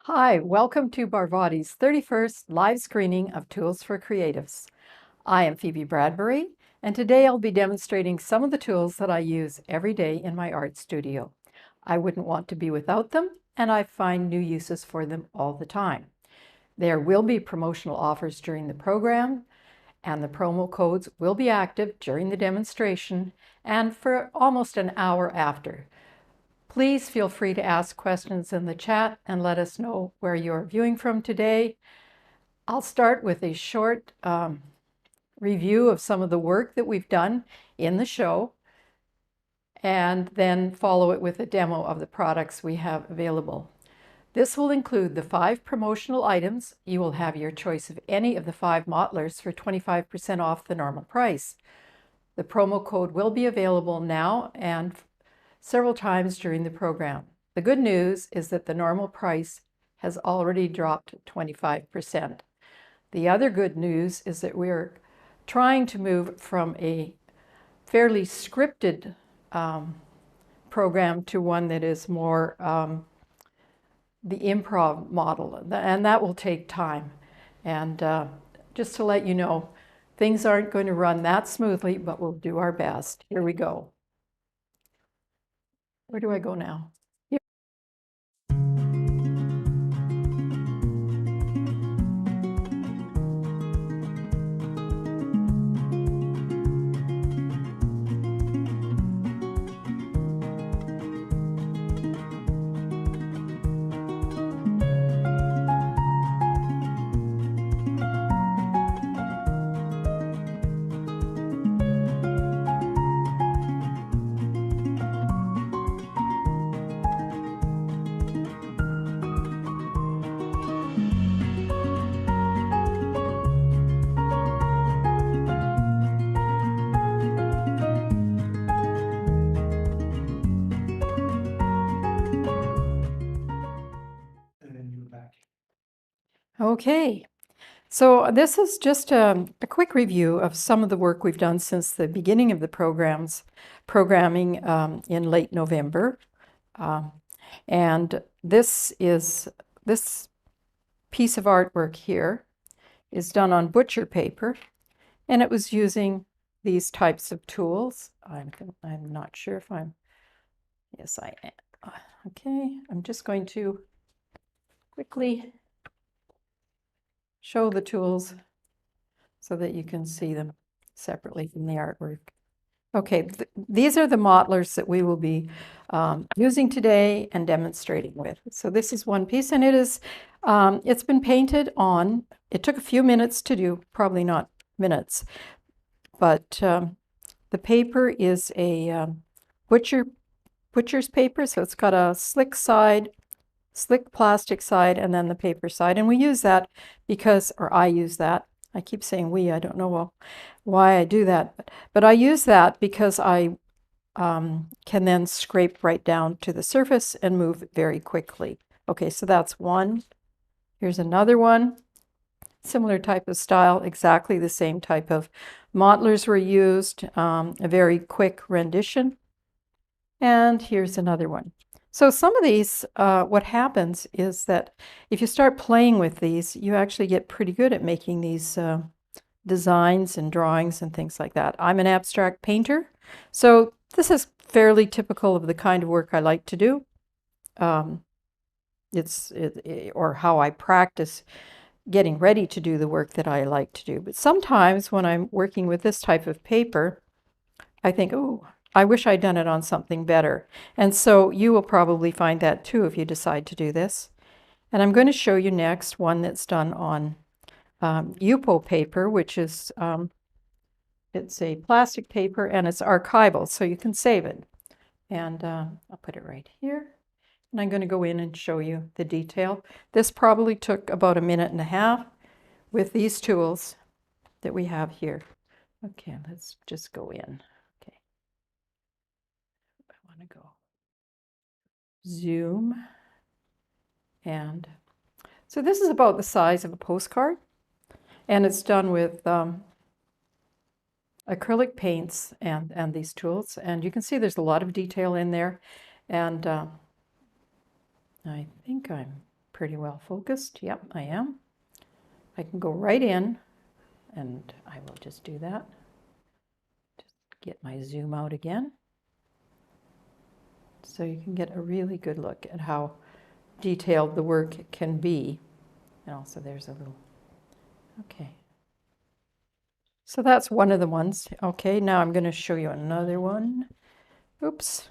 Hi, welcome to Barvotti's 31st live screening of Tools for Creatives. I am Phoebe Bradbury, and today I'll be demonstrating some of the tools that I use every day in my art studio. I wouldn't want to be without them, and I find new uses for them all the time. There will be promotional offers during the program, and the promo codes will be active during the demonstration and for almost an hour after. Please feel free to ask questions in the chat and let us know where you're viewing from today. I'll start with a short review of some of the work that we've done in the show, and then follow it with a demo of the products we have available. This will include the 5 promotional items. You will have your choice of any of the 5 modelers for 25% off the normal price. The promo code will be available now and several times during the program. The good news is that the normal price has already dropped 25%. The other good news is that we're trying to move from a fairly scripted program to one that is more the improv model, and that will take time. And just to let you know, things aren't going to run that smoothly, but we'll do our best. Here we go. Where do I go now? Here. Okay, so this is just a quick review of some of the work we've done since the beginning of the programming in late November. And this piece of artwork here is done on butcher paper, and it was using these types of tools. I'm not sure if yes, I am. Okay, I'm just going to quickly show the tools so that you can see them separately from the artwork. Okay, these are the modelers that we will be using today and demonstrating with. So this is one piece, and it's been painted on. It took a few minutes to do, probably not minutes, but the paper is a butcher's paper, so it's got a slick plastic side, and then the paper side. And we use that because, or I use that I keep saying we, I don't know why I do that, but I use that because I can then scrape right down to the surface and move very quickly. Okay, so that's one. Here's another one. Similar type of style, exactly the same type of mottlers were used, a very quick rendition. And here's another one. So some of these, what happens is that if you start playing with these, you actually get pretty good at making these designs and drawings and things like that. I'm an abstract painter, so this is fairly typical of the kind of work I like to do. Or how I practice getting ready to do the work that I like to do. But sometimes when I'm working with this type of paper, I think, oh, I wish I'd done it on something better. And so you will probably find that too if you decide to do this. And I'm going to show you next one that's done on Yupo paper, which is, it's a plastic paper and it's archival, so you can save it. And I'll put it right here. And I'm going to go in and show you the detail. This probably took about 1.5 minutes with these tools that we have here. Okay, let's just go in. Okay. I want to go zoom. And so this is about the size of a postcard. And it's done with acrylic paints and these tools. And you can see there's a lot of detail in there. And I think I'm pretty well focused. Yep, I am. I can go right in, and I will just do that. Just get my zoom out again. So you can get a really good look at how detailed the work can be. And also there's a little, okay. So that's one of the ones. Okay, now I'm going to show you another one. Oops.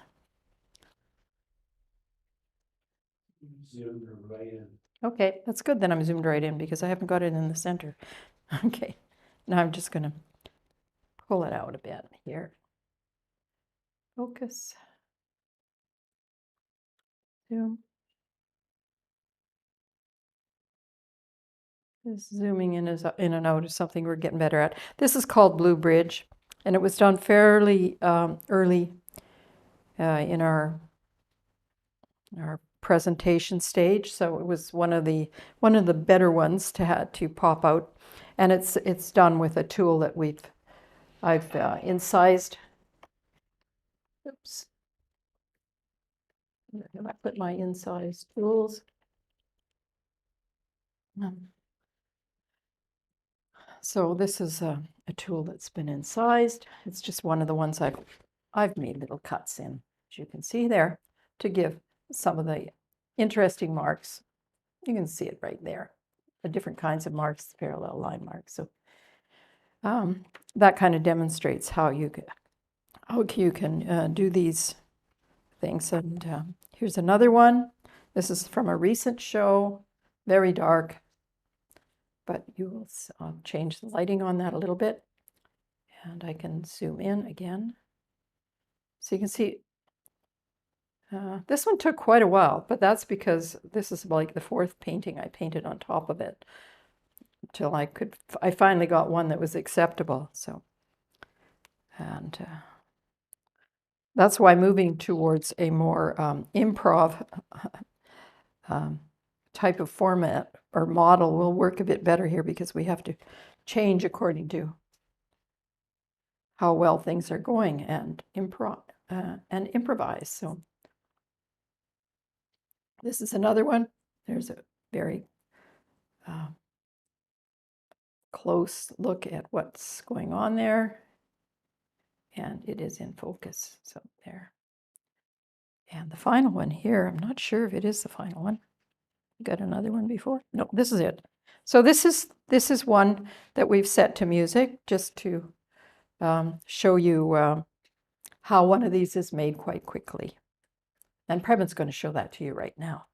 Zoomed right in. Okay, that's good. Then I'm zoomed right in because I haven't got it in the center. Okay, now I'm just going to pull it out a bit here. Focus. Zoom. This zooming in is in and out is something we're getting better at. This is called Blue Bridge, and it was done fairly early in our presentation stage. So it was one of the better ones to pop out, and it's done with a tool that I've incised. Oops. I put my incised tools. So this is a tool that's been incised. It's just one of the ones I've made little cuts in, as you can see there, to give some of the interesting marks. You can see it right there, the different kinds of marks, parallel line marks. So that kind of demonstrates how you can do these things. And here's another one. This is from a recent show, very dark. But you will change the lighting on that a little bit. And I can zoom in again. So you can see this one took quite a while, but that's because this is like the 4th painting I painted on top of it until I finally got one that was acceptable. So, and that's why moving towards a more improv type of format or model will work a bit better here, because we have to change according to how well things are going and improvise. So this is another one. There's a very close look at what's going on there, and it is in focus. So there. And the final one here, I'm not sure if it is the final one. Got another one before? No, this is it. So this is one that we've set to music, just to show you how one of these is made quite quickly. And Previn's going to show that to you right now.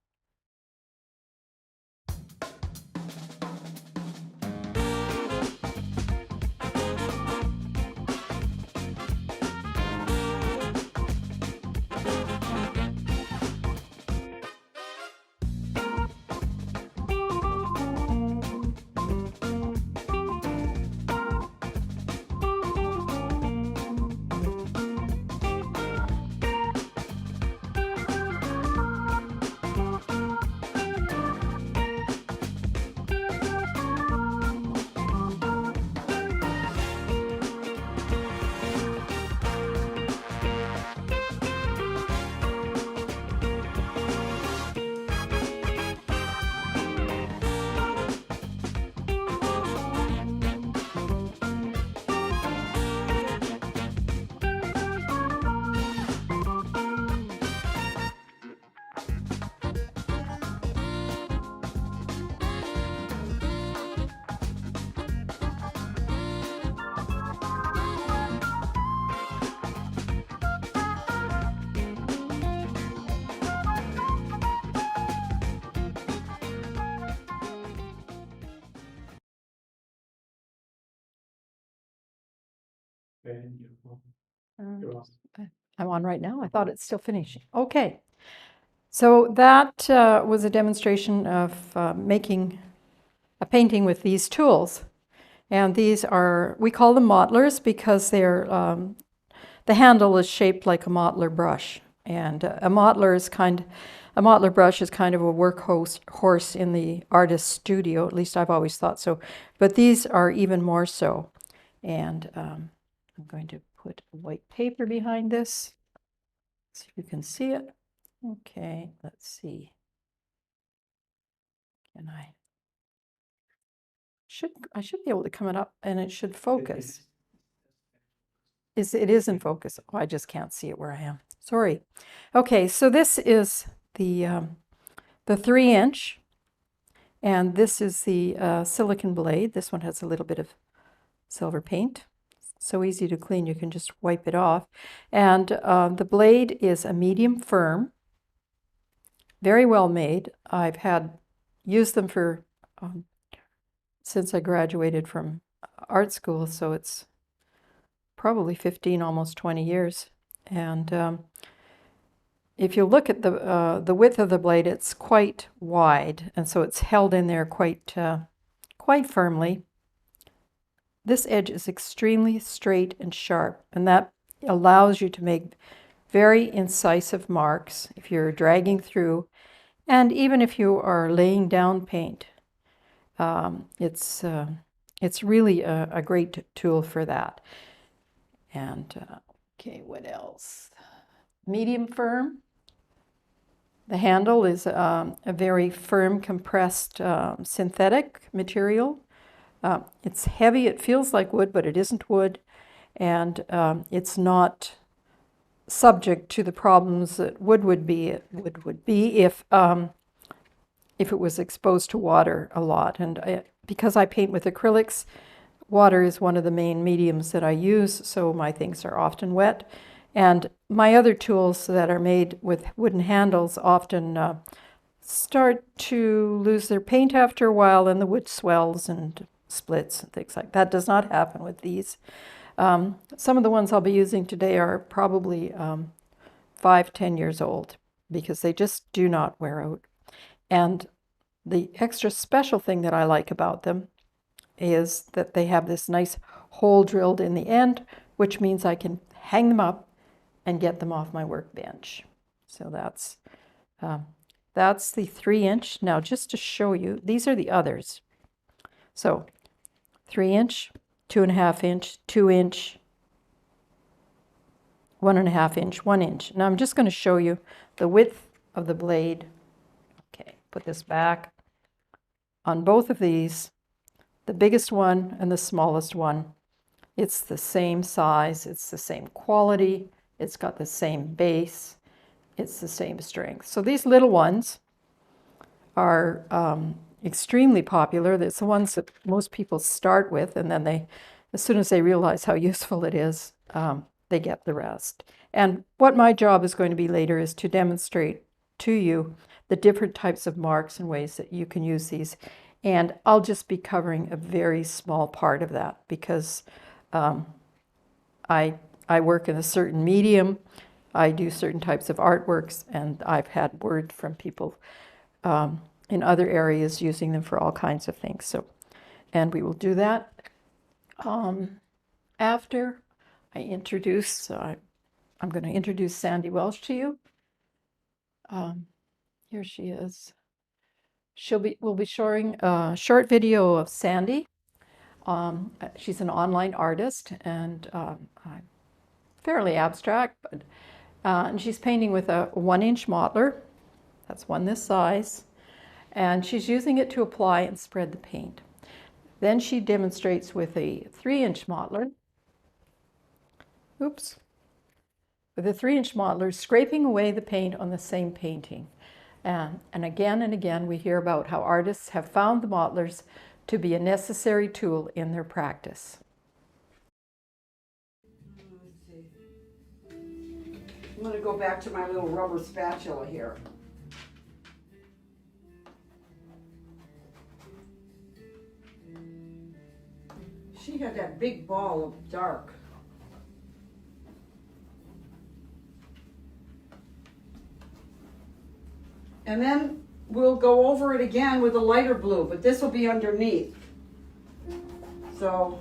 I'm on right now. I thought it's still finishing. Okay. So that was a demonstration of making a painting with these tools. And these are, we call them mottlers because they're, the handle is shaped like a mottler brush. And a mottler brush is kind of a workhorse in the artist's studio. At least I've always thought so. But these are even more so. And I'm going to put white paper behind this so you can see it. Okay, let's see. Can I should be able to come it up and it should focus. It is in focus. Oh, I just can't see it where I am. Sorry. Okay, so this is the 3-inch, and this is the silicone blade. This one has a little bit of silver paint. So easy to clean, you can just wipe it off. And the blade is a medium firm, very well made. I've used them for since I graduated from art school, so it's probably 15, almost 20 years. And if you look at the width of the blade, it's quite wide, and so it's held in there quite firmly. This edge is extremely straight and sharp, and that allows you to make very incisive marks if you're dragging through, and even if you are laying down paint. It's really a great tool for that. And okay, what else? Medium firm. The handle is a very firm, compressed synthetic material. It's heavy. It feels like wood, but it isn't wood. And it's not subject to the problems that wood would be if it was exposed to water a lot. And because I paint with acrylics, water is one of the main mediums that I use, so my things are often wet. And my other tools that are made with wooden handles often start to lose their paint after a while, and the wood swells and splits and things like that. Does not happen with these. Some of the ones I'll be using today are probably 5-10 years old because they just do not wear out. And the extra special thing that I like about them is that they have this nice hole drilled in the end, which means I can hang them up and get them off my workbench. So that's the 3-inch. Now, just to show you, these are the others. So 3-inch, 2.5-inch, 2-inch, 1.5-inch, 1-inch. Now I'm just going to show you the width of the blade. Okay, put this back. On both of these, the biggest one and the smallest one, it's the same size, it's the same quality, it's got the same base, it's the same strength. So these little ones are extremely popular. It's the ones that most people start with, and then as soon as they realize how useful it is, they get the rest. And what my job is going to be later is to demonstrate to you the different types of marks and ways that you can use these. And I'll just be covering a very small part of that because I work in a certain medium, I do certain types of artworks, and I've had word from people in other areas using them for all kinds of things. So, and we will do that after I introduce, I'm going to introduce Sandy Welsh to you. Here she is. We'll be showing a short video of Sandy. She's an online artist and fairly abstract, but and she's painting with a 1-inch mottler. That's one this size. And she's using it to apply and spread the paint. Then she demonstrates with a 3-inch mottler. Oops. With a 3-inch mottler, scraping away the paint on the same painting. And again, we hear about how artists have found the mottlers to be a necessary tool in their practice. I'm going to go back to my little rubber spatula here. She had that big ball of dark And then we'll go over it again with a lighter blue, but this will be underneath. So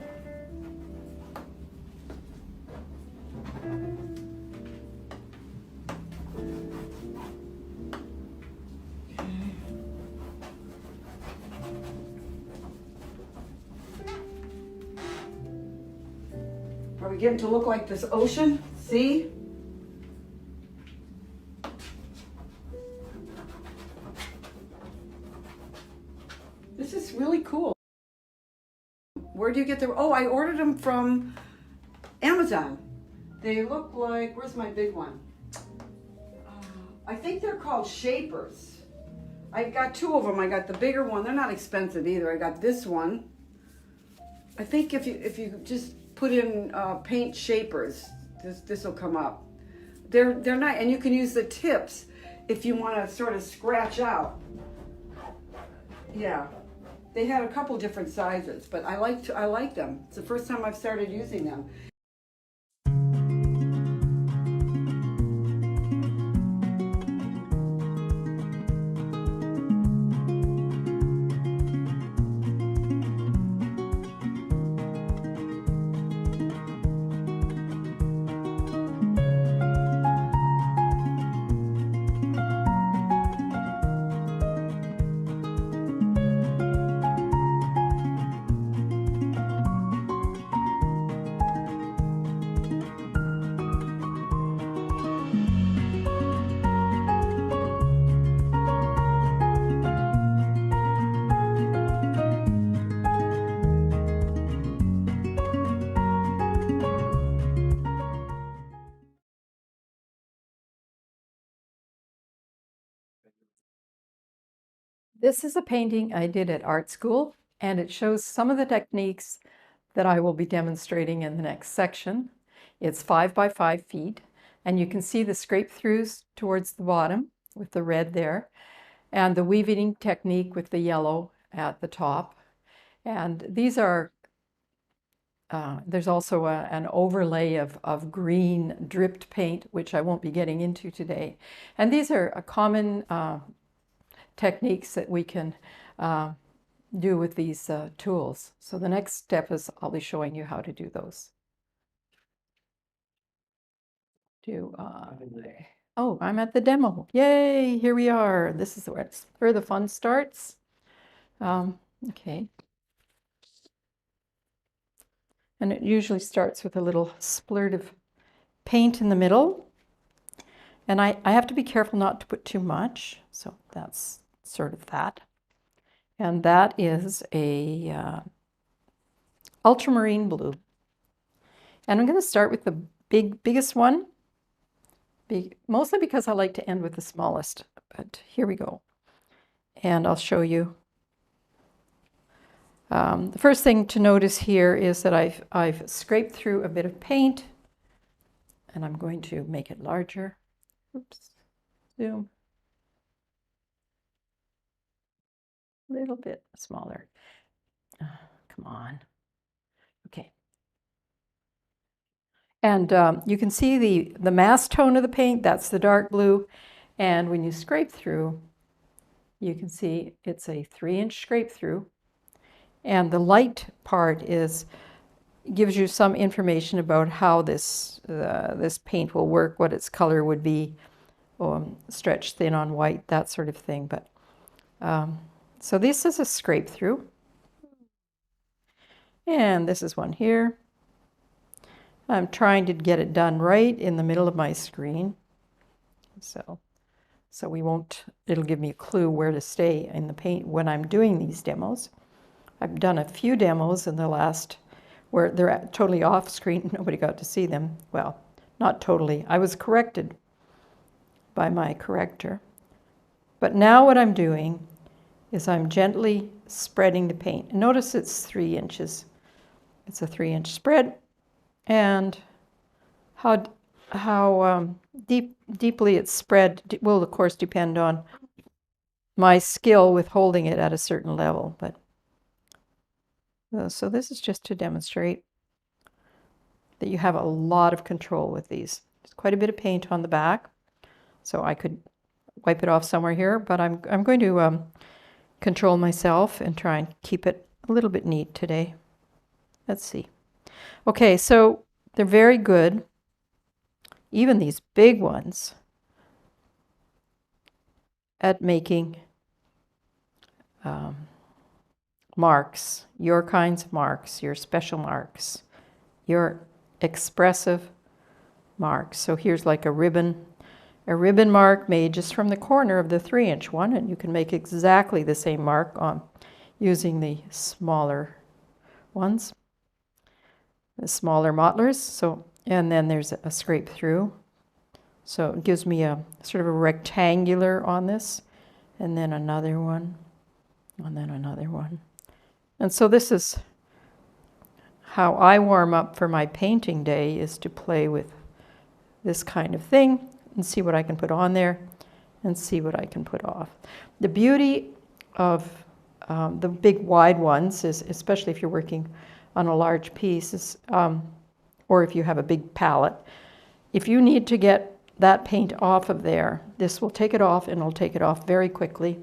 are we getting to look like this ocean? See? This is really cool. Where do you get them? Oh, I ordered them from Amazon. They look like, where's my big one? I think they're called shapers. I got two of them. I got the bigger one. They're not expensive either. I got this one. I think if you just put in paint shapers, this will come up. They're nice, and you can use the tips if you want to sort of scratch out. Yeah, they had a couple different sizes, but I like them. It's the first time I've started using them. This is a painting I did at art school, and it shows some of the techniques that I will be demonstrating in the next section. It's 5 by 5 feet, and you can see the scrape throughs towards the bottom with the red there, and the weaving technique with the yellow at the top. And these are, there's also an overlay of green dripped paint, which I won't be getting into today. And these are a common techniques that we can do with these tools. So the next step is I'll be showing you how to do those. Oh, I'm at the demo. Yay, here we are. This is where the fun starts. Okay. And it usually starts with a little splurt of paint in the middle. And I have to be careful not to put too much. So that's sort of that. And that is a Ultramarine Blue. And I'm going to start with the biggest one, mostly because I like to end with the smallest. But here we go. And I'll show you. The first thing to notice here is that I've scraped through a bit of paint, and I'm going to make it larger. Oops, zoom. A little bit smaller. Come on. Okay. And you can see the mass tone of the paint, that's the dark blue. And when you scrape through, you can see it's a 3-inch scrape through. And the light part gives you some information about how this paint will work, what its color would be, stretched thin on white, that sort of thing. But so this is a scrape through. And this is one here. I'm trying to get it done right in the middle of my screen. So it'll give me a clue where to stay in the paint when I'm doing these demos. I've done a few demos in the last where they're totally off screen. Nobody got to see them. Well, not totally. I was corrected by my corrector. But now what I'm doing is I'm gently spreading the paint. Notice it's 3 inches. It's a 3-inch spread. And how deeply it's spread will, of course, depend on my skill with holding it at a certain level. But so this is just to demonstrate that you have a lot of control with these. There's quite a bit of paint on the back, so I could wipe it off somewhere here, but I'm going to control myself and try and keep it a little bit neat today. Let's see. Okay, so they're very good. Even these big ones at making marks, your kinds of marks, your special marks, your expressive marks. So here's like a ribbon mark made just from the corner of the 3-inch one, and you can make exactly the same mark on using the smaller ones, the smaller mottlers. So, and then there's a scrape through. So it gives me a sort of a rectangular on this, and then another one, and then another one. And so this is how I warm up for my painting day, is to play with this kind of thing and see what I can put on there and see what I can put off. The beauty of the big wide ones is, especially if you're working on a large piece, is, or if you have a big palette, if you need to get that paint off of there, this will take it off, and it'll take it off very quickly.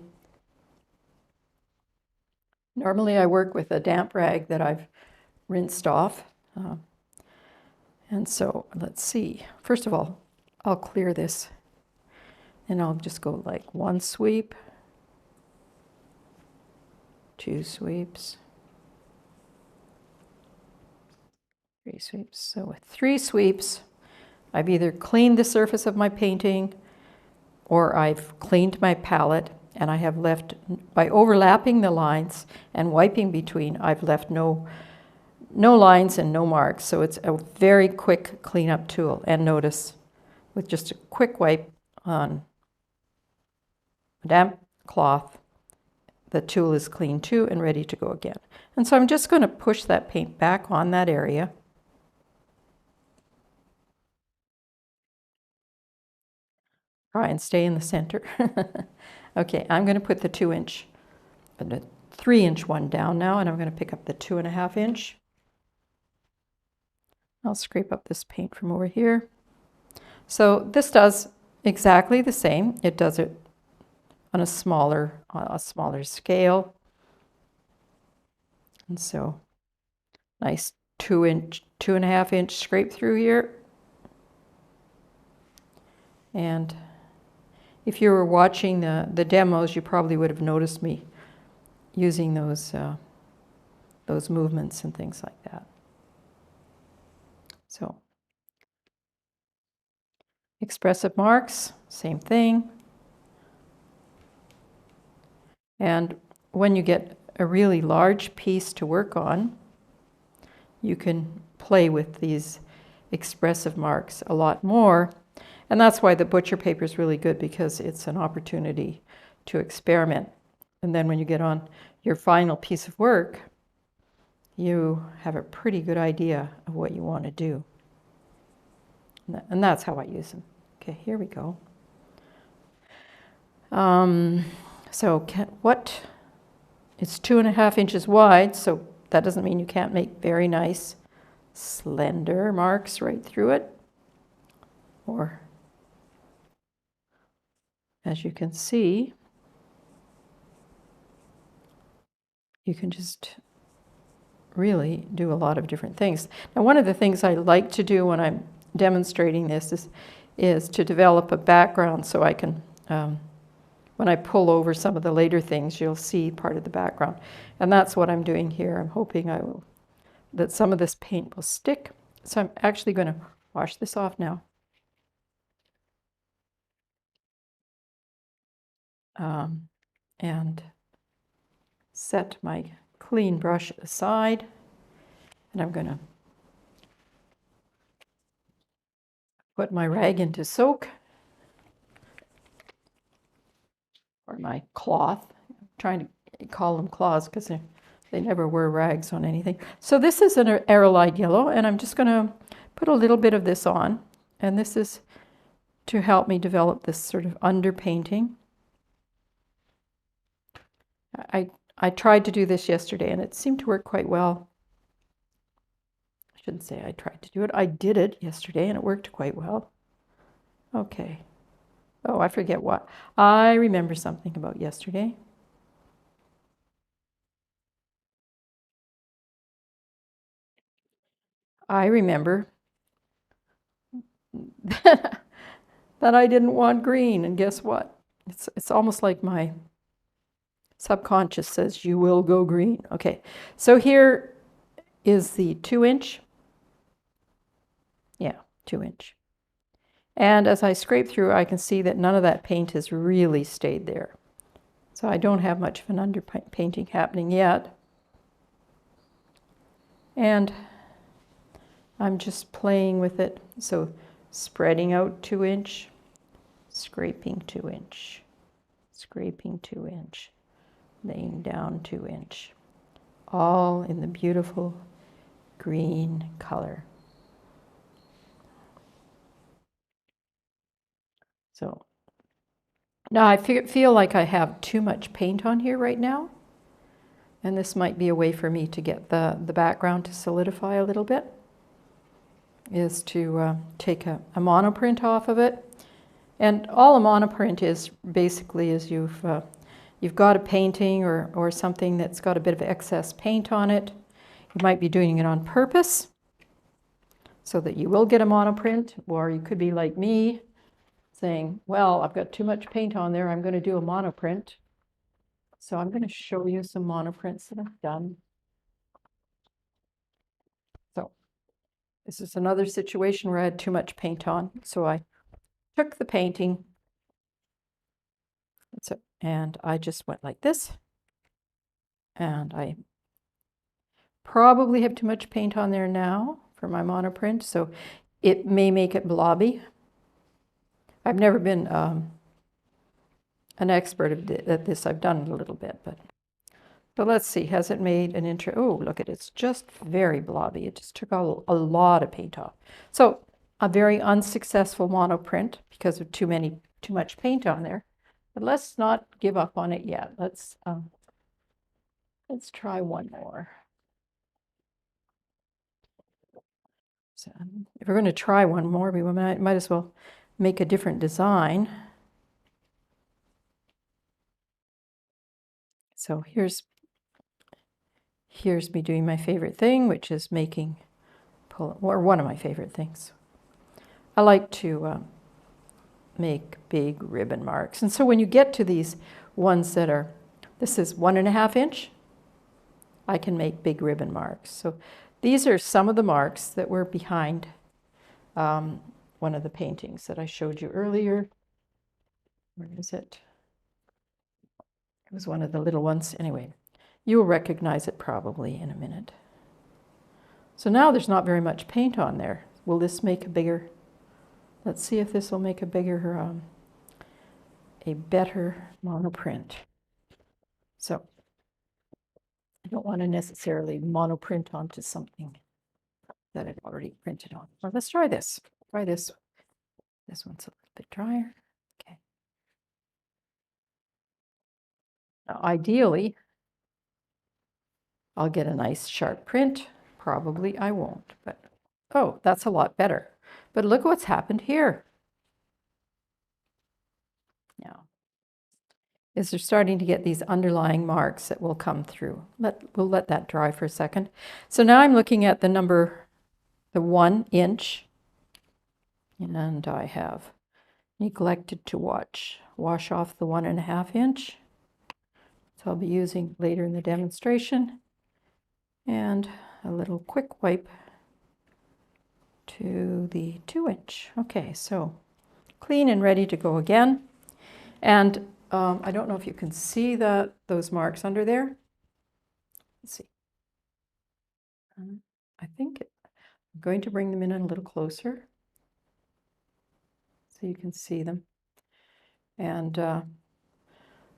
Normally I work with a damp rag that I've rinsed off. And so let's see. First of all, I'll clear this, and I'll just go like 1 sweep, 2 sweeps, 3 sweeps. So with 3 sweeps, I've either cleaned the surface of my painting or I've cleaned my palette, and I have left, by overlapping the lines and wiping between, I've left no lines and no marks. So it's a very quick cleanup tool. And notice, with just a quick wipe on a damp cloth, the tool is clean too and ready to go again. And so I'm just going to push that paint back on that area. Try and stay in the center. Okay, I'm going to put the 2-inch, the 3-inch one down now, and I'm going to pick up the 2.5-inch. I'll scrape up this paint from over here. So this does exactly the same. It does it on a smaller scale. And so nice 2.5-inch scrape through here. And if you were watching the demos, you probably would have noticed me using those movements and things like that. So expressive marks, same thing. And when you get a really large piece to work on, you can play with these expressive marks a lot more. And that's why the butcher paper is really good, because it's an opportunity to experiment. And then when you get on your final piece of work, you have a pretty good idea of what you want to do. And that's how I use them. Okay, here we go. It's 2.5 inches wide, so that doesn't mean you can't make very nice slender marks right through it. Or, as you can see, you can just really do a lot of different things. Now, one of the things I like to do when I'm demonstrating this is to develop a background, so I can, when I pull over some of the later things, you'll see part of the background. And that's what I'm doing here. I'm hoping that some of this paint will stick. So I'm actually going to wash this off now. And set my clean brush aside. And I'm going to put my rag into soak, or my cloth. I'm trying to call them cloths because they never wear rags on anything. So this is an aerolite yellow, and I'm just going to put a little bit of this on. And this is to help me develop this sort of underpainting. I tried to do this yesterday, and it seemed to work quite well. I shouldn't say I tried to do it. I did it yesterday, and it worked quite well. Okay. Oh, I forget what. I remember something about yesterday. I remember that I didn't want green, and guess what? It's almost like my subconscious says you will go green. Okay, so here is the 2-inch. Yeah, 2-inch. And as I scrape through, I can see that none of that paint has really stayed there. So I don't have much of an underpainting happening yet. And I'm just playing with it. So spreading out 2-inch, scraping 2-inch, scraping 2-inch, laying down 2-inch, all in the beautiful green color. So now I feel like I have too much paint on here right now. And this might be a way for me to get the background to solidify a little bit, is to take a monoprint off of it. And all a monoprint is basically is you've got a painting or something that's got a bit of excess paint on it. You might be doing it on purpose so that you will get a monoprint, or you could be like me saying, well, I've got too much paint on there, I'm going to do a monoprint. So I'm going to show you some monoprints that I've done. So this is another situation where I had too much paint on. So I took the painting and I just went like this. And I probably have too much paint on there now for my monoprint, so it may make it blobby. I've never been an expert at this. I've done it a little bit, but let's see. Has it made an intro? Oh, look at it. It's just very blobby. It just took a lot of paint off. So a very unsuccessful monoprint because of too much paint on there. But let's not give up on it yet. Let's try one more. So if we're going to try one more, we might as well make a different design. So here's me doing my favorite thing, which is or one of my favorite things. I like to make big ribbon marks. And so when you get to these ones that are, this is 1.5 inch, I can make big ribbon marks. So these are some of the marks that were behind one of the paintings that I showed you earlier. Where is it? It was one of the little ones. Anyway, you will recognize it probably in a minute. So now there's not very much paint on there. Will this make a bigger, let's see if this will make a bigger, a better monoprint. So I don't want to necessarily monoprint onto something that I've already printed on. Well, let's try this. Try this. This one's a little bit drier. Okay. Now, ideally, I'll get a nice sharp print. Probably I won't, but oh, that's a lot better. But look what's happened here. Now, is they're starting to get these underlying marks that will come through. We'll let that dry for a second. So now I'm looking at the 1 inch, and I have neglected to wash off the 1.5 inch. So I'll be using later in the demonstration, and a little quick wipe to the 2 inch. Okay, so clean and ready to go again. And I don't know if you can see those marks under there. Let's see. I think I'm going to bring them in a little closer so you can see them. And so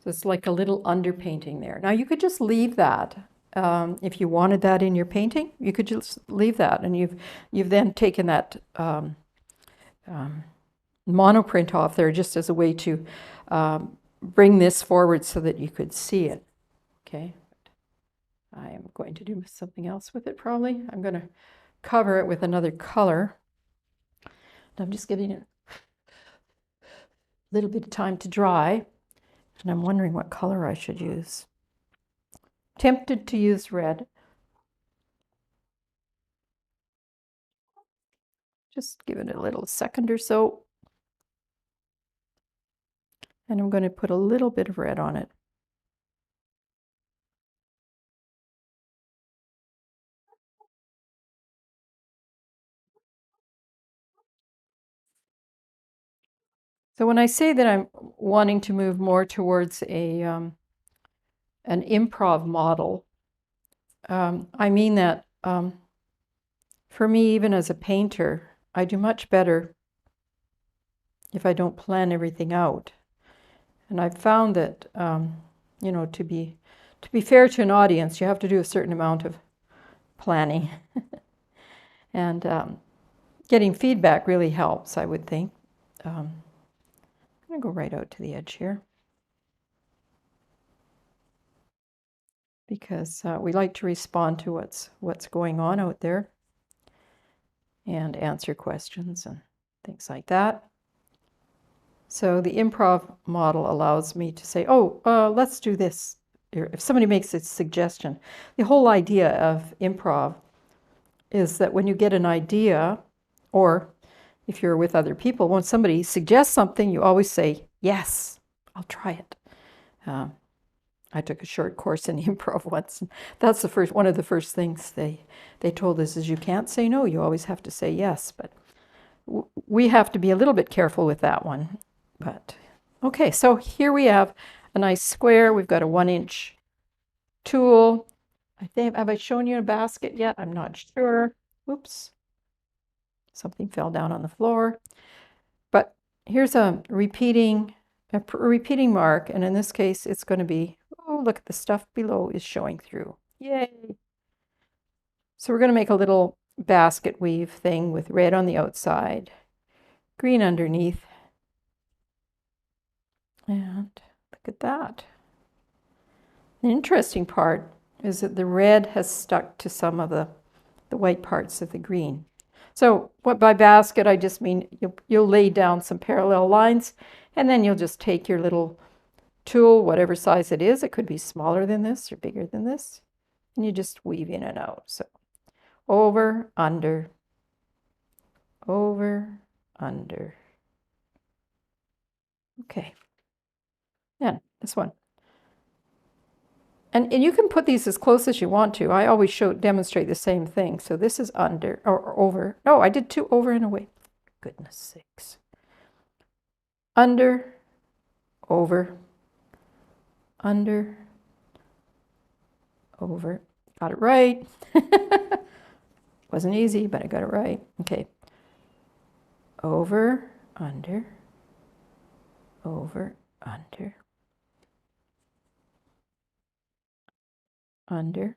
it's like a little underpainting there. Now you could just leave that. If you wanted that in your painting, you could just leave that, and you've then taken that monoprint off there just as a way to bring this forward so that you could see it. Okay, I am going to do something else with it probably. I'm going to cover it with another color. And I'm just giving it little bit of time to dry, and I'm wondering what color I should use. Tempted to use red. Just give it a little second or so. And I'm going to put a little bit of red on it. So when I say that I'm wanting to move more towards an improv model, I mean that for me, even as a painter, I do much better if I don't plan everything out. And I've found that, you know, to be fair to an audience, you have to do a certain amount of planning. And getting feedback really helps, I would think. I'm going to go right out to the edge here, because we like to respond to what's going on out there and answer questions and things like that. So the improv model allows me to say, oh, let's do this. If somebody makes a suggestion, the whole idea of improv is that when you get an idea, or if you're with other people, when somebody suggests something, you always say, yes, I'll try it. I took a short course in improv once. And that's one of the first things they told us is you can't say no, you always have to say yes. But we have to be a little bit careful with that one. But okay, so here we have a nice square. We've got a 1-inch tool. I think, have I shown you a basket yet? I'm not sure. Oops. Something fell down on the floor. But here's a repeating mark, and in this case it's going to be, oh, look at the stuff below is showing through. Yay! So we're going to make a little basket weave thing with red on the outside, green underneath, and look at that. The interesting part is that the red has stuck to some of the white parts of the green. So what by basket, I just mean you'll lay down some parallel lines, and then you'll just take your little tool, whatever size it is. It could be smaller than this or bigger than this, and you just weave in and out. So over, under, over, under. Okay. And this one. And you can put these as close as you want to. I always demonstrate the same thing. So this is under or over. No, I did 2 over and away. Goodness sakes. Under, over, under, over. Got it right. Wasn't easy, but I got it right. Okay. Over, under, over, under, under,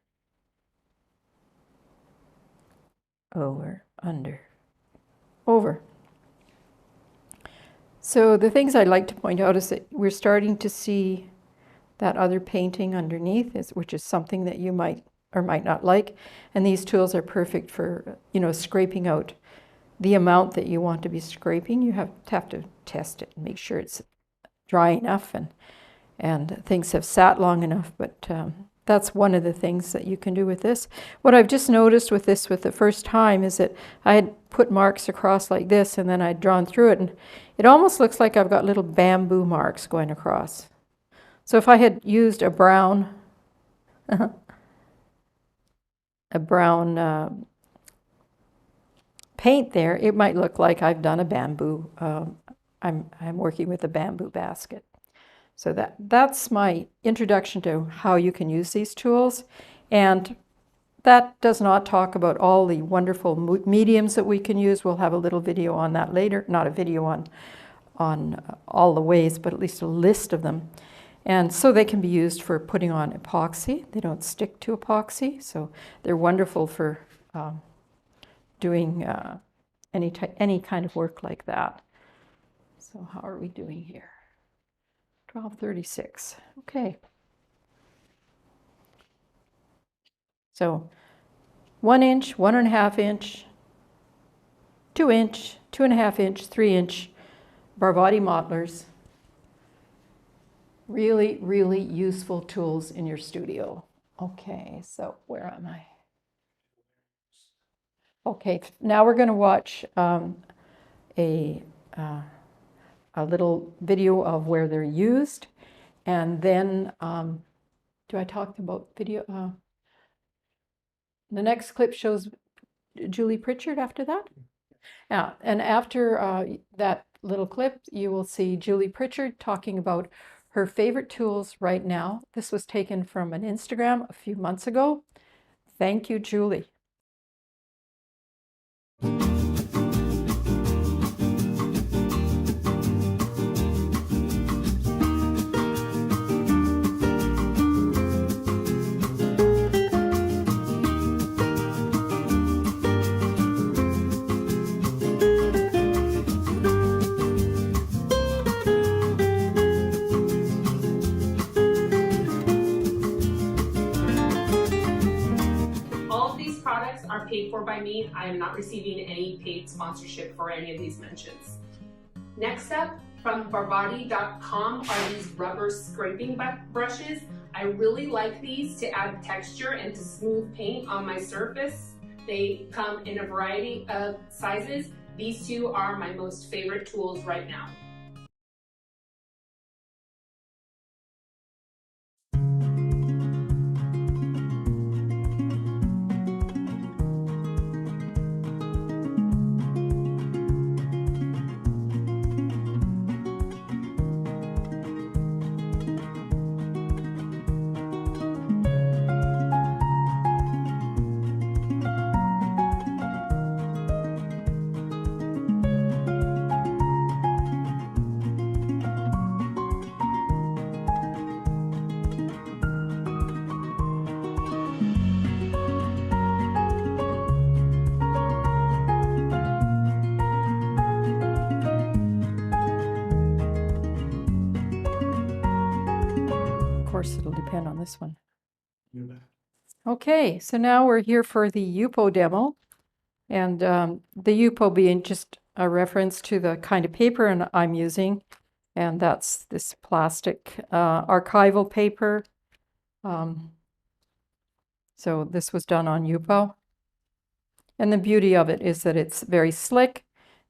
over, under, over. So the things I'd like to point out is that we're starting to see that other painting underneath, which is something that you might or might not like. And these tools are perfect for, you know, scraping out the amount that you want to be scraping. You have to test it and make sure it's dry enough and things have sat long enough. But that's one of the things that you can do with this. What I've just noticed with this the first time is that I had put marks across like this, and then I'd drawn through it, and it almost looks like I've got little bamboo marks going across. So if I had used a brown paint there, it might look like I've done a bamboo. I'm working with a bamboo basket. So that's my introduction to how you can use these tools. And that does not talk about all the wonderful mediums that we can use. We'll have a little video on that later. Not a video on all the ways, but at least a list of them. And so they can be used for putting on epoxy. They don't stick to epoxy, so they're wonderful for doing any kind of work like that. So how are we doing here? 12:36. Okay. So 1 inch, 1.5 inch, 2 inch, 2.5 inch, 3 inch Barvotti modelers. Really, really useful tools in your studio. Okay, so where am I? Okay, now we're going to watch a, uh, a little video of where they're used, and then do I talk about video? The next clip shows Julie Pritchard after that. Yeah, and after that little clip, you will see Julie Pritchard talking about her favorite tools right now. This was taken from an Instagram a few months ago. Thank you, Julie. Are paid for by me. I am not receiving any paid sponsorship for any of these mentions. Next up, from Barvotti.com are these rubber scraping brushes. I really like these to add texture and to smooth paint on my surface. They come in a variety of sizes. These two are my most favorite tools right now. Of course, it'll depend on this one. Okay, so now we're here for the Yupo demo, and the Yupo being just a reference to the kind of paper I'm using, and that's this plastic archival paper. So this was done on Yupo, and the beauty of it is that it's very slick,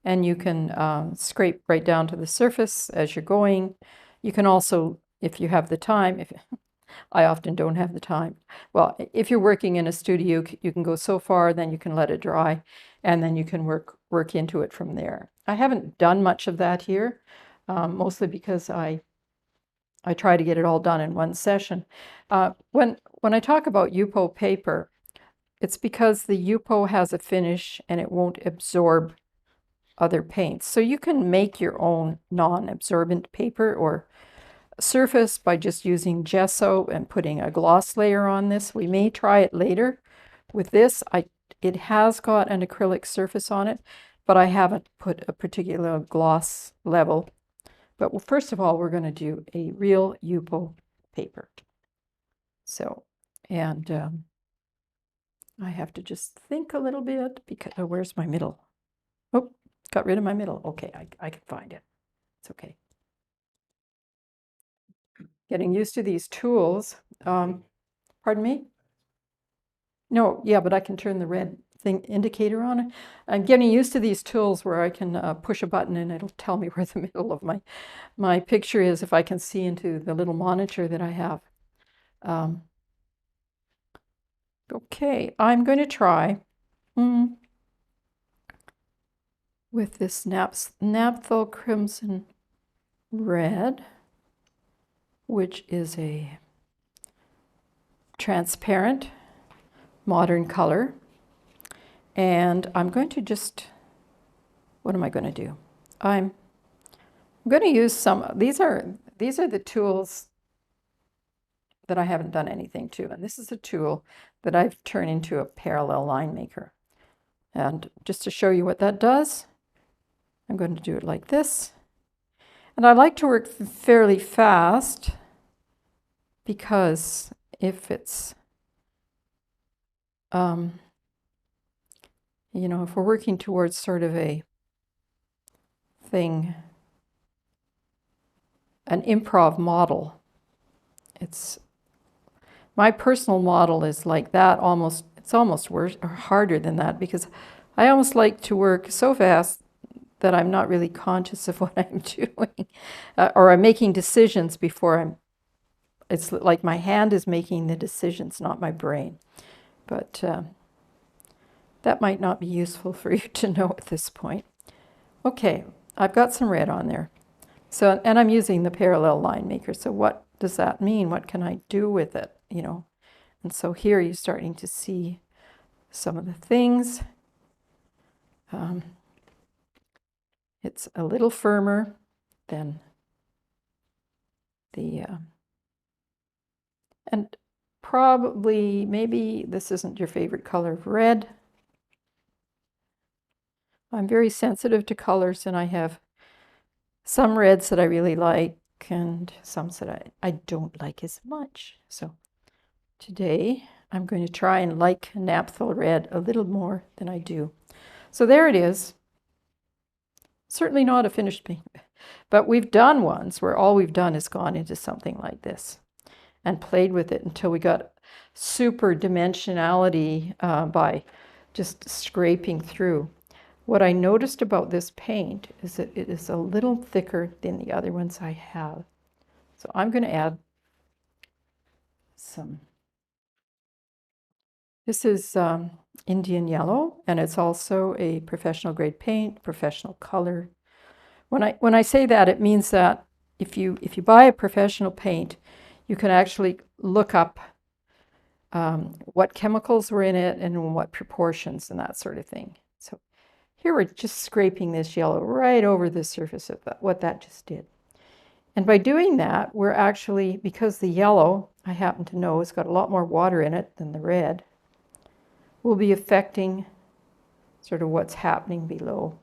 and you can scrape right down to the surface as you're going. You can also, if you have the time, I often don't have the time. Well, if you're working in a studio, you can go so far, then you can let it dry, and then you can work into it from there. I haven't done much of that here, mostly because I try to get it all done in one session. When I talk about Yupo paper, it's because the Yupo has a finish and it won't absorb other paints. So you can make your own non-absorbent paper or surface by just using gesso and putting a gloss layer on this. We may try it later. With this, it has got an acrylic surface on it, but I haven't put a particular gloss level. But first of all, we're going to do a real Yupo paper. So, and I have to just think a little bit because, oh, where's my middle? Oh, got rid of my middle. Okay, I can find it. It's okay. Getting used to these tools. Pardon me? No, yeah, but I can turn the red thing indicator on. I'm getting used to these tools where I can push a button and it'll tell me where the middle of my picture is if I can see into the little monitor that I have. Okay, I'm going to try with this Naphtha Crimson Red, which is a transparent modern color. And I'm going to just, what am I going to do? I'm going to use some, these are the tools that I haven't done anything to. And this is a tool that I've turned into a parallel line maker. And just to show you what that does, I'm going to do it like this. And I like to work fairly fast because if it's, you know, if we're working towards sort of a thing, an improv model, it's my personal model is like that almost. It's almost worse or harder than that because I almost like to work so fast that I'm not really conscious of what I'm doing, or I'm making decisions before I'm. It's like my hand is making the decisions, not my brain. But that might not be useful for you to know at this point. Okay, I've got some red on there. So, and I'm using the parallel line maker. So what does that mean? What can I do with it? You know, and so here you're starting to see some of the things. It's a little firmer than the, and probably, maybe this isn't your favorite color of red. I'm very sensitive to colors, and I have some reds that I really like and some that I don't like as much. So today I'm going to try and like naphtha red a little more than I do. So there it is. Certainly not a finished paint, but we've done ones where all we've done is gone into something like this and played with it until we got super dimensionality by just scraping through. What I noticed about this paint is that it is a little thicker than the other ones I have. So I'm going to add some. This is Indian yellow, and it's also a professional grade paint, professional color. When I say that, it means that if you buy a professional paint, you can actually look up what chemicals were in it and what proportions and that sort of thing. So here we're just scraping this yellow right over the surface of what that just did. And by doing that, we're actually, because the yellow, I happen to know, has got a lot more water in it than the red, will be affecting sort of what's happening below.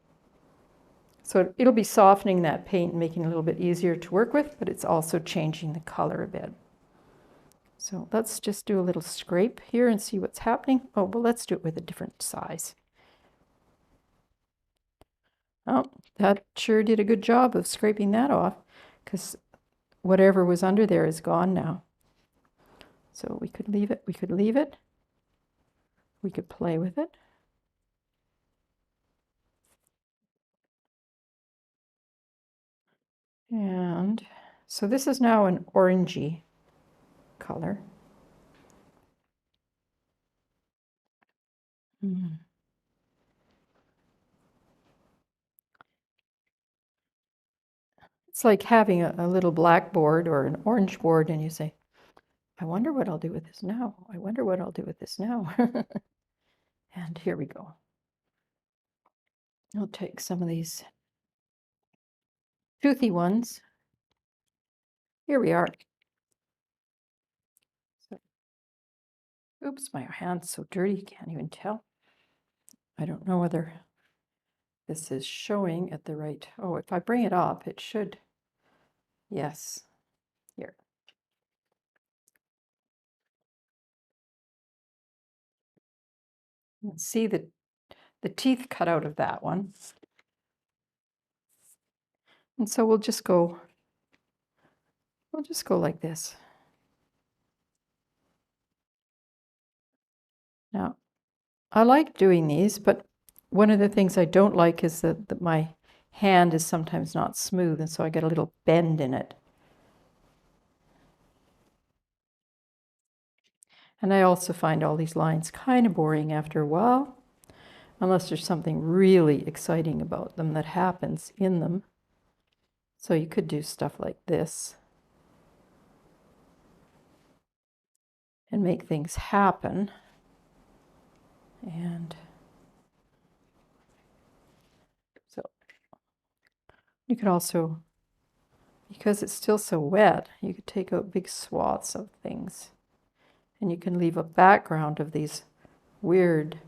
So it'll be softening that paint and making it a little bit easier to work with, but it's also changing the color a bit. So let's just do a little scrape here and see what's happening. Oh, well, let's do it with a different size. Oh, that sure did a good job of scraping that off, because whatever was under there is gone now. So we could leave it, we could leave it, we could play with it. And so this is now an orangey color. It's like having a little blackboard or an orange board, and you say, I wonder what I'll do with this now. I wonder what I'll do with this now. And here we go. I'll take some of these toothy ones. Here we are. So, oops, my hand's so dirty, you can't even tell. I don't know whether this is showing at the right. Oh, if I bring it up, it should. Yes, here. You can see the teeth cut out of that one. And so we'll just go like this. Now, I like doing these, but one of the things I don't like is that my hand is sometimes not smooth, and so I get a little bend in it. And I also find all these lines kind of boring after a while, unless there's something really exciting about them that happens in them. So you could do stuff like this and make things happen. And so you could also, because it's still so wet, you could take out big swaths of things. And you can leave a background of these weird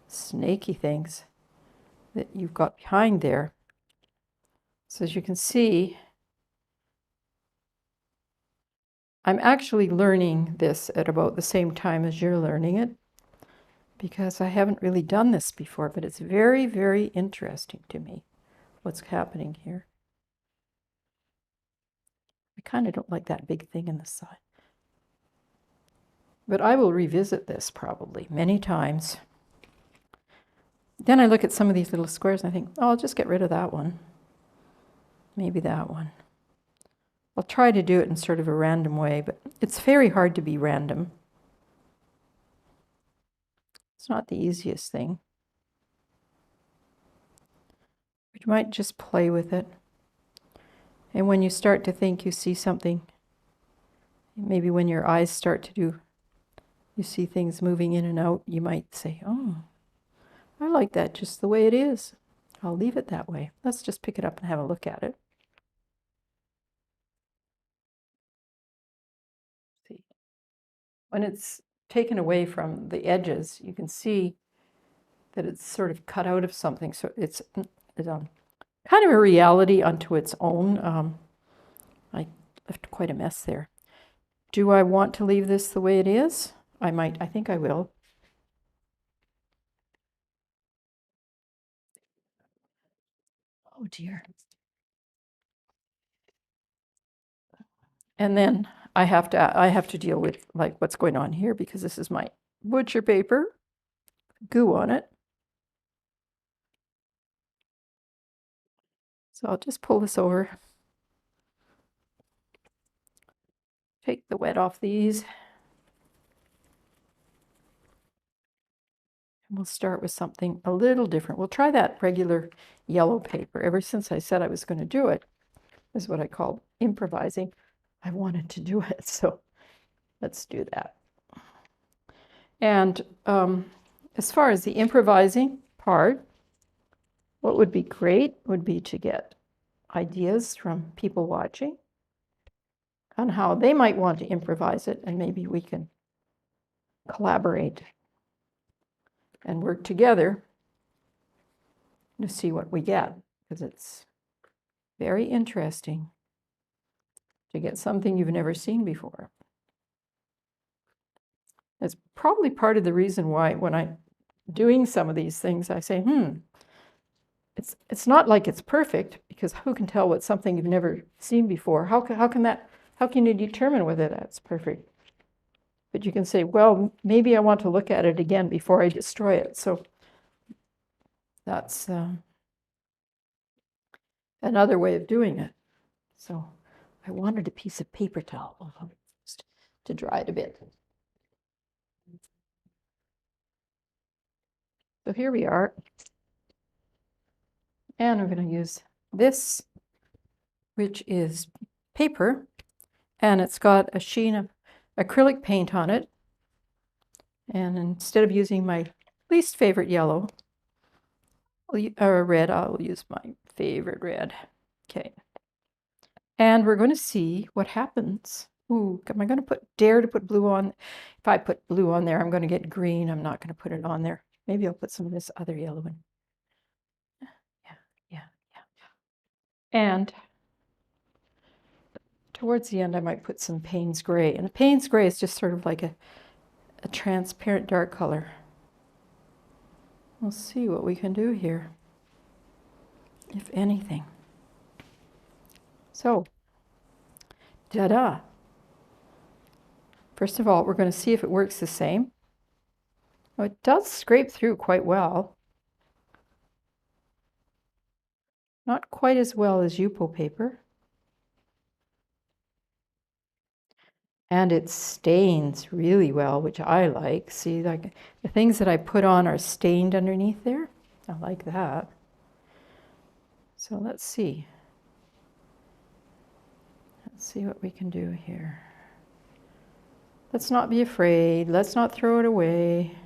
snaky things that you've got behind there. So as you can see, I'm actually learning this at about the same time as you're learning it, because I haven't really done this before, but it's very, very interesting to me what's happening here. I kind of don't like that big thing in the side. But I will revisit this probably many times. Then I look at some of these little squares and I think, oh, I'll just get rid of that one. Maybe that one. I'll try to do it in sort of a random way, but it's very hard to be random. It's not the easiest thing. But you might just play with it. And when you start to think you see something, maybe when your eyes start to do, you see things moving in and out, you might say, oh, I like that just the way it is. I'll leave it that way. Let's just pick it up and have a look at it. See, when it's taken away from the edges, you can see that it's sort of cut out of something. So it's kind of a reality unto its own. I left quite a mess there. Do I want to leave this the way it is? I might. I think I will. Oh dear. And then I have to deal with like what's going on here because this is my butcher paper, goo on it. So I'll just pull this over. Take the wet off these. And we'll start with something a little different. We'll try that regular yellow paper. Ever since I said I was going to do it, is what I call improvising. I wanted to do it, so let's do that. And as far as the improvising part, what would be great would be to get ideas from people watching on how they might want to improvise it, and maybe we can collaborate and work together to see what we get, because it's very interesting to get something you've never seen before. It's probably part of the reason why when I'm doing some of these things, I say, it's not like it's perfect, because who can tell what something you've never seen before? How can you determine whether that's perfect? But you can say, well, maybe I want to look at it again before I destroy it. So that's another way of doing it. So I wanted a piece of paper towel to dry it a bit. So here we are. And I'm going to use this, which is paper, and it's got a sheen of acrylic paint on it. And instead of using my least favorite yellow, or red, I'll use my favorite red. Okay. And we're going to see what happens. Ooh, am I going to dare to put blue on? If I put blue on there, I'm going to get green. I'm not going to put it on there. Maybe I'll put some of this other yellow in. Yeah. And towards the end, I might put some Payne's Gray. And a Payne's Gray is just sort of like a transparent dark color. We'll see what we can do here, if anything. So, ta-da! First of all, we're going to see if it works the same. Oh, it does scrape through quite well. Not quite as well as Yupo paper. And it stains really well, which I like. See, like the things that I put on are stained underneath there. I like that. So let's see. Let's see what we can do here. Let's not be afraid. Let's not throw it away.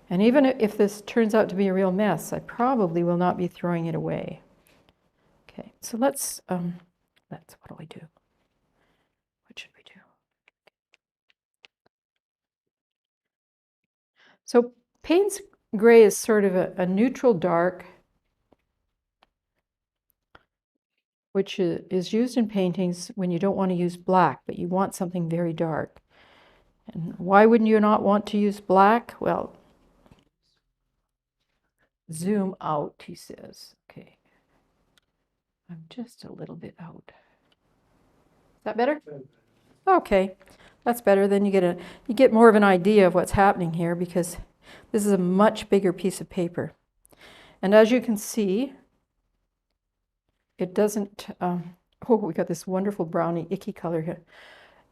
And even if this turns out to be a real mess, I probably will not be throwing it away. Okay, so what do we do? What should we do? So Payne's Gray is sort of a neutral dark, which is used in paintings when you don't want to use black, but you want something very dark. And why wouldn't you not want to use black? Well, zoom out, he says. Okay. I'm just a little bit out. Is that better? Okay. That's better. Then you get more of an idea of what's happening here, because this is a much bigger piece of paper. And as you can see, it doesn't, oh, we got this wonderful browny icky color here.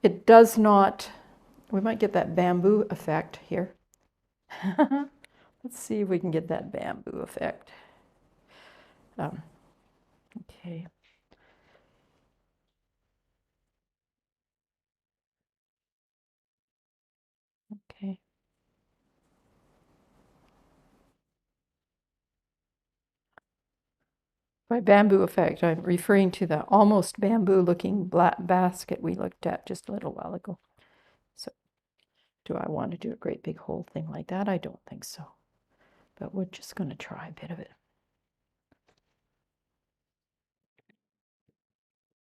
It does not, we might get that bamboo effect here. Let's see if we can get that bamboo effect. Okay. Okay. By bamboo effect, I'm referring to the almost bamboo-looking black basket we looked at just a little while ago. So, do I want to do a great big whole thing like that? I don't think so. But we're just going to try a bit of it.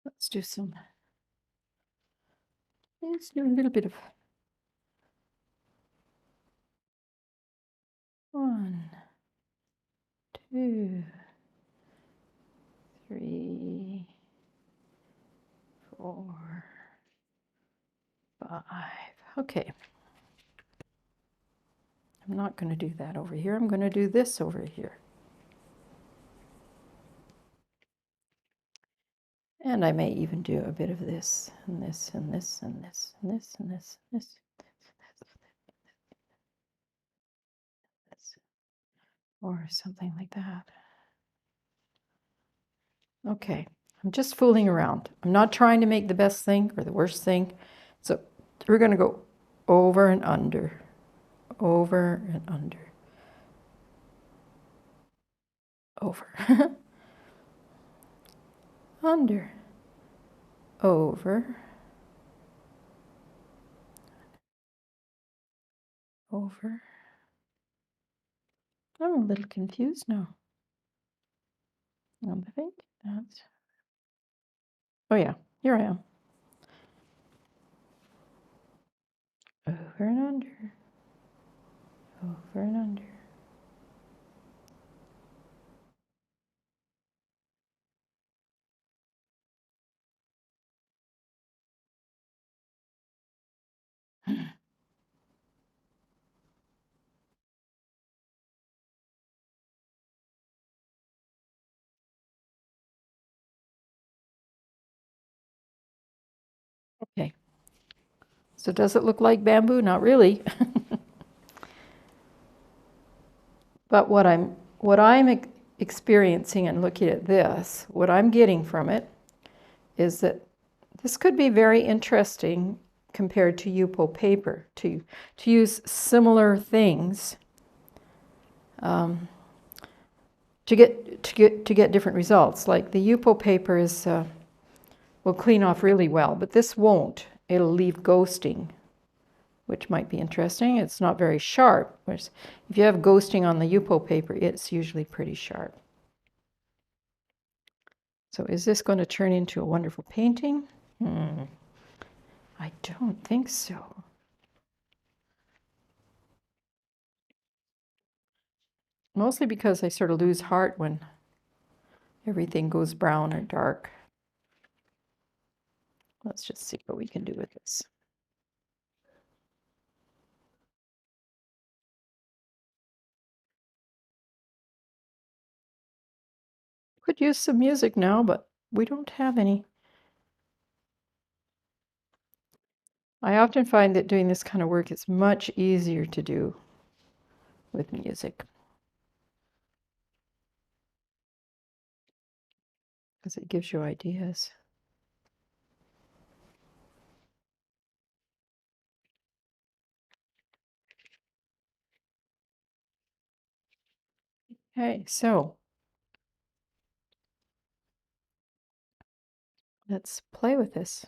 Let's do let's do a little bit of 1, 2, 3, 4, 5. Okay. I'm not going to do that over here. I'm going to do this over here. And I may even do a bit of this, and this, and this, and this, and this, and this, and this, this, or something like that. Okay, I'm just fooling around. I'm not trying to make the best thing or the worst thing. So we're going to go over and under, over and under, over, under, over, over. I'm a little confused now. I think that's, oh yeah, here I am. Over and under, over and under. Okay. So does it look like bamboo? Not really. But what I'm experiencing and looking at this, what I'm getting from it is that this could be very interesting compared to Yupo paper, to use similar things to get different results. Like the Yupo paper is will clean off really well, but this won't. It'll leave ghosting, which might be interesting. It's not very sharp. Whereas if you have ghosting on the Yupo paper, it's usually pretty sharp. So is this going to turn into a wonderful painting? I don't think so. Mostly because I sort of lose heart when everything goes brown or dark. Let's just see what we can do with this. Could use some music now, but we don't have any. I often find that doing this kind of work is much easier to do with music, because it gives you ideas. Okay, so let's play with this.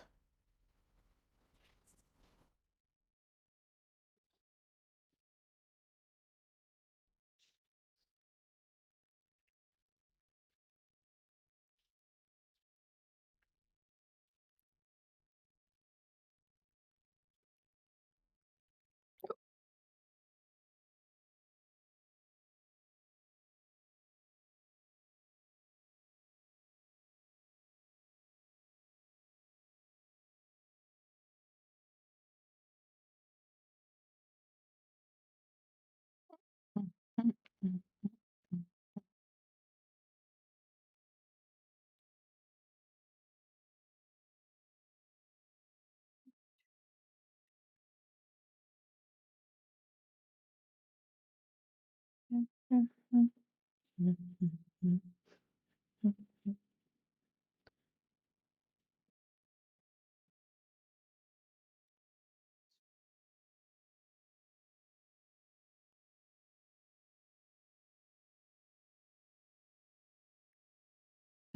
So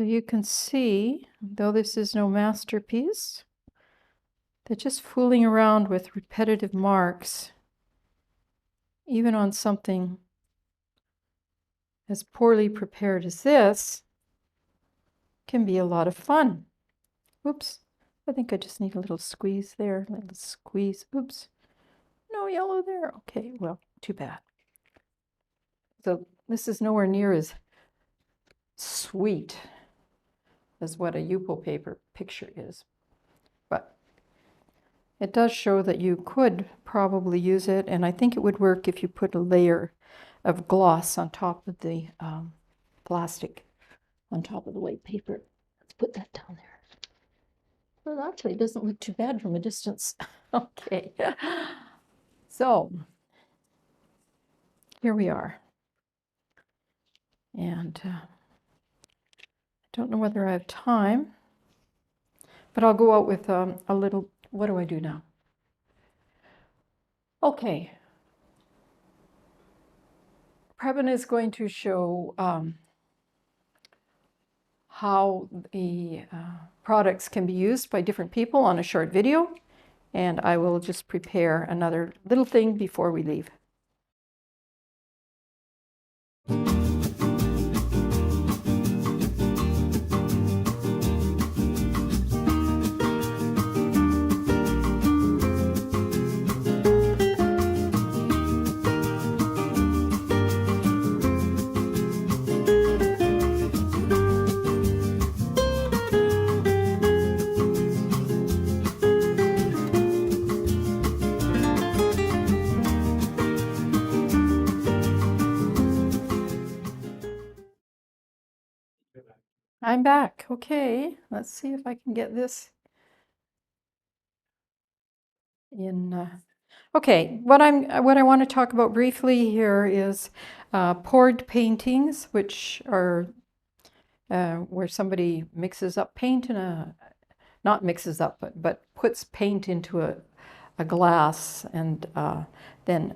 you can see, though this is no masterpiece, that just fooling around with repetitive marks, even on something as poorly prepared as this, can be a lot of fun. Oops, I think I just need a little squeeze there, a little squeeze. Oops, no yellow there. Okay, well, too bad. So this is nowhere near as sweet as what a Yupo paper picture is, but it does show that you could probably use it, and I think it would work if you put a layer of gloss on top of the plastic, on top of the white paper. Let's put that down there. Well, actually, it doesn't look too bad from a distance. Okay, so here we are. And I don't know whether I have time, but I'll go out with a little, what do I do now? Okay. Preben is going to show how the products can be used by different people on a short video, and I will just prepare another little thing before we leave. I'm back. Okay, let's see if I can get this in. Okay, what I want to talk about briefly here is poured paintings, which are where somebody mixes up paint in a, not mixes up, but puts paint into a glass, and then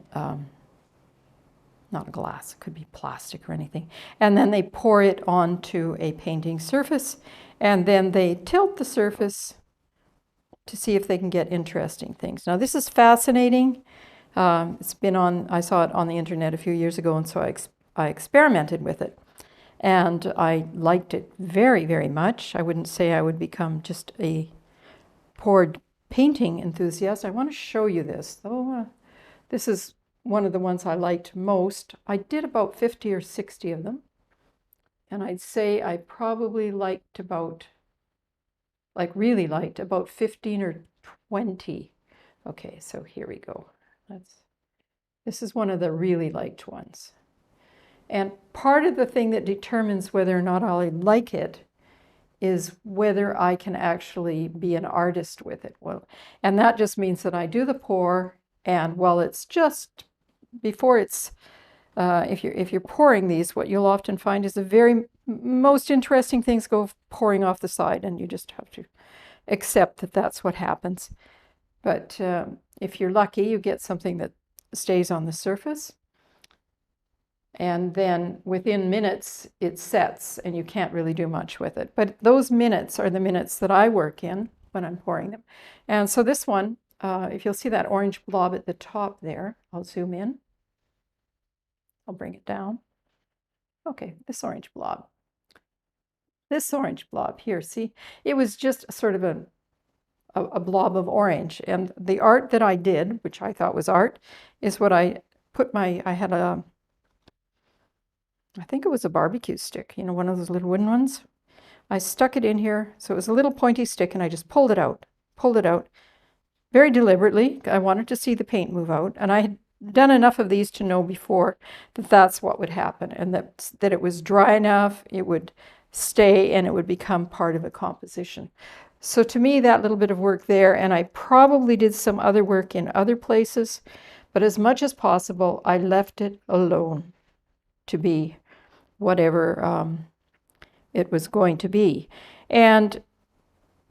not a glass, it could be plastic or anything, and then they pour it onto a painting surface, and then they tilt the surface to see if they can get interesting things. Now this is fascinating. It's been on, I saw it on the internet a few years ago, and so I experimented with it, and I liked it very, very much. I wouldn't say I would become just a poured painting enthusiast. I want to show you this, though. This is one of the ones I liked most. I did about 50 or 60 of them, and I'd say I probably liked about, really liked about 15 or 20. Okay, so here we go. This is one of the really liked ones. And part of the thing that determines whether or not I like it is whether I can actually be an artist with it. Well, and that just means that I do the pour, and while it's just before it's, if you're pouring these, what you'll often find is the very most interesting things go pouring off the side, and you just have to accept that that's what happens. But if you're lucky, you get something that stays on the surface, and then within minutes it sets, and you can't really do much with it. But those minutes are the minutes that I work in when I'm pouring them. And so this one, if you'll see that orange blob at the top there, I'll zoom in. I'll bring it down. Okay, this orange blob. This orange blob here, see? It was just sort of a blob of orange. And the art that I did, which I thought was art, is what I put I had I think it was a barbecue stick, you know, one of those little wooden ones. I stuck it in here, so it was a little pointy stick, and I just pulled it out very deliberately. I wanted to see the paint move out, and I had done enough of these to know before that that's what would happen, and that it was dry enough, it would stay, and it would become part of a composition. So to me, that little bit of work there, and I probably did some other work in other places, but as much as possible, I left it alone. to be whatever it was going to be. And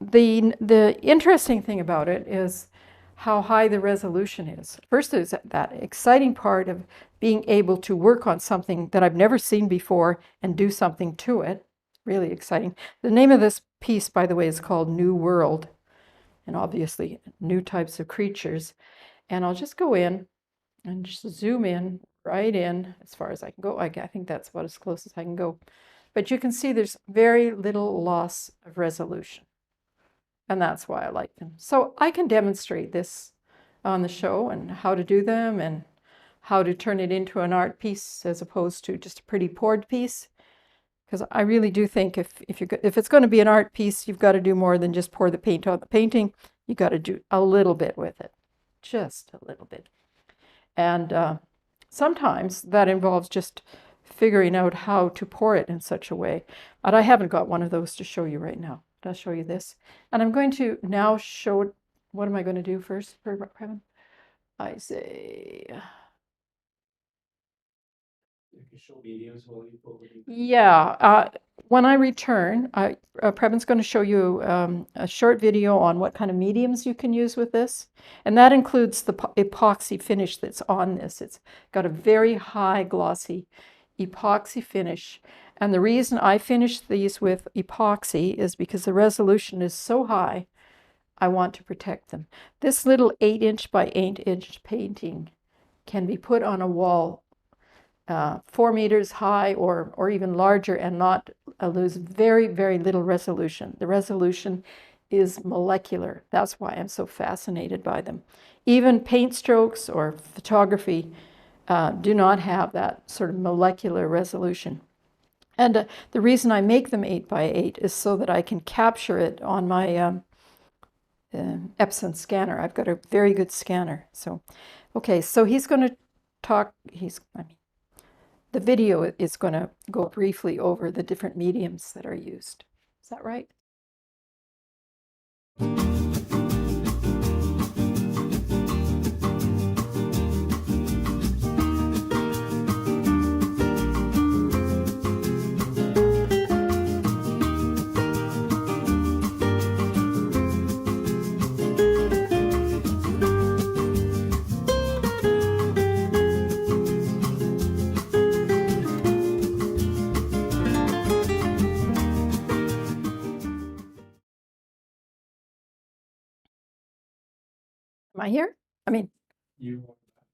the interesting thing about it is how high the resolution is. First, there's that exciting part of being able to work on something that I've never seen before and do something to it. Really exciting. The name of this piece, by the way, is called New World, and obviously new types of creatures. And I'll just go in and just zoom in, right in, as far as I can go. I think that's about as close as I can go. But you can see there's very little loss of resolution. And that's why I like them. So I can demonstrate this on the show and how to do them and how to turn it into an art piece as opposed to just a pretty poured piece. Because I really do think if it's going to be an art piece, you've got to do more than just pour the paint on the painting. You've got to do a little bit with it, just a little bit. And sometimes that involves just figuring out how to pour it in such a way. But I haven't got one of those to show you right now. I'll show you this. And I'm going to now show, what am I going to do first? I say, yeah, when I return, Previn's going to show you a short video on what kind of mediums you can use with this. And that includes the epoxy finish that's on this. It's got a very high glossy epoxy finish. And the reason I finished these with epoxy is because the resolution is so high, I want to protect them. This little 8-inch by 8-inch painting can be put on a wall 4 meters high or even larger and not lose very, very little resolution. The resolution is molecular. That's why I'm so fascinated by them. Even paint strokes or photography do not have that sort of molecular resolution. And the reason I make them 8 by 8 is so that I can capture it on my Epson scanner. I've got a very good scanner. So, okay, so he's going to talk, the video is going to go briefly over the different mediums that are used. Is that right? Am I here? I mean,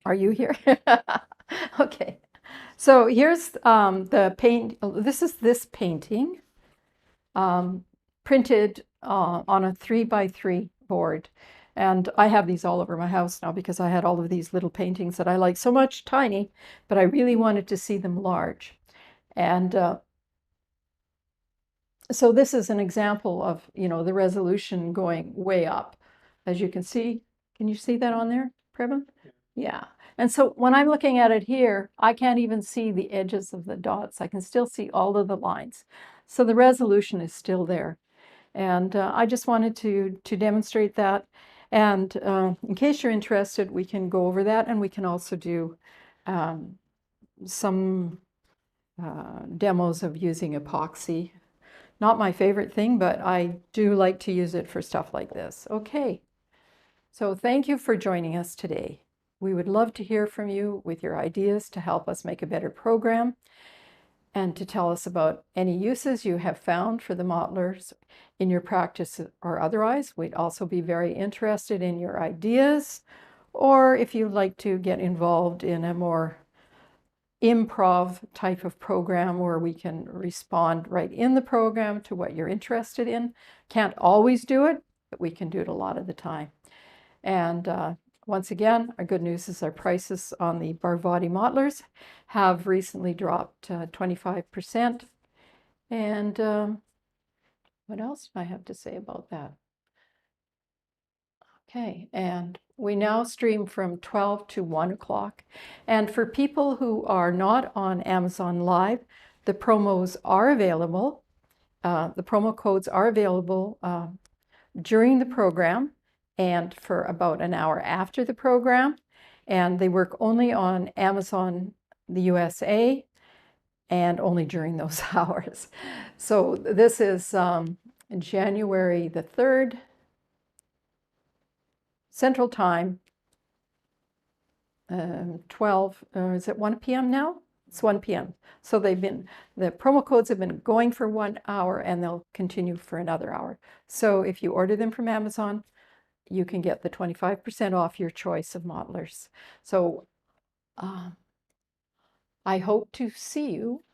are you here? Okay. So here's the paint. This is this painting printed on a 3x3 board. And I have these all over my house now because I had all of these little paintings that I like so much, tiny, but I really wanted to see them large. And so this is an example of, the resolution going way up. As you can see, can you see that on there, Preben? Yeah. And so when I'm looking at it here, I can't even see the edges of the dots. I can still see all of the lines. So the resolution is still there. And I just wanted to demonstrate that. And in case you're interested, we can go over that, and we can also do some demos of using epoxy. Not my favorite thing, but I do like to use it for stuff like this. Okay, so thank you for joining us today. We would love to hear from you with your ideas to help us make a better program and to tell us about any uses you have found for the modelers in your practice or otherwise. We'd also be very interested in your ideas, or if you'd like to get involved in a more improv type of program where we can respond right in the program to what you're interested in. Can't always do it, but we can do it a lot of the time. And once again, our good news is our prices on the Barvotti modelers have recently dropped 25%. And what else do I have to say about that? Okay, and we now stream from 12 to 1 o'clock. And for people who are not on Amazon Live, the promos are available. The promo codes are available during the program and for about an hour after the program. And they work only on Amazon, the USA, and only during those hours. So this is January the 3rd, Central Time, 12, is it 1 p.m. now? It's 1 p.m. So the promo codes have been going for 1 hour and they'll continue for another hour. So if you order them from Amazon, you can get the 25% off your choice of modelers. So I hope to see you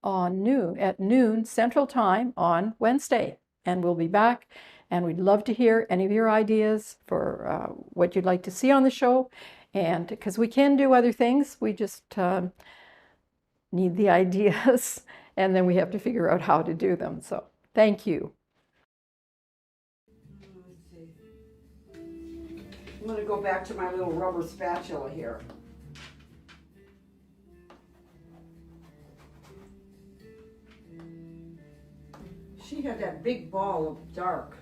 at noon Central Time on Wednesday. And we'll be back. And we'd love to hear any of your ideas for what you'd like to see on the show. And because we can do other things, we just need the ideas, and then we have to figure out how to do them. So thank you. Let's see. I'm going to go back to my little rubber spatula here. She had that big ball of dark.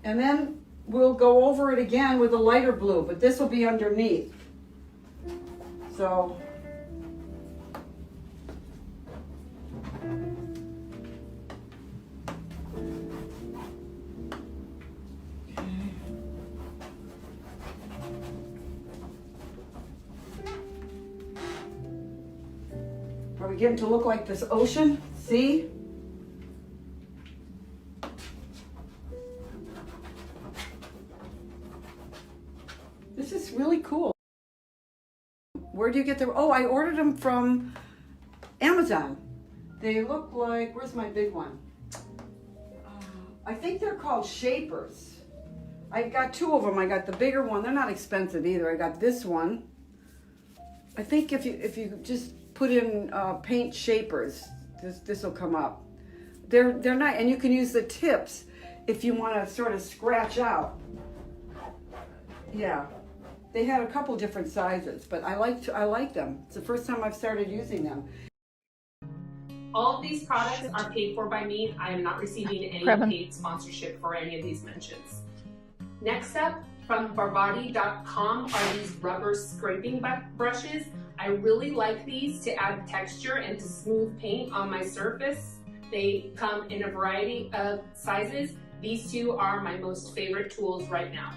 And then we'll go over it again with a lighter blue, but this will be underneath. So are we getting to look like this ocean? See? This is really cool. Where do you get them? Oh, I ordered them from Amazon. They look like, where's my big one? I think they're called shapers. I got 2 of them. I got the bigger one. They're not expensive either. I got this one. I think if you just put in paint shapers, this will come up. They're nice, and you can use the tips if you want to sort of scratch out. Yeah. They had a couple different sizes, but I like them. It's the first time I've started using them. All of these products are paid for by me. I am not receiving any paid sponsorship for any of these mentions. Next up, from Barvotti.com are these rubber scraping brushes. I really like these to add texture and to smooth paint on my surface. They come in a variety of sizes. These 2 are my most favorite tools right now.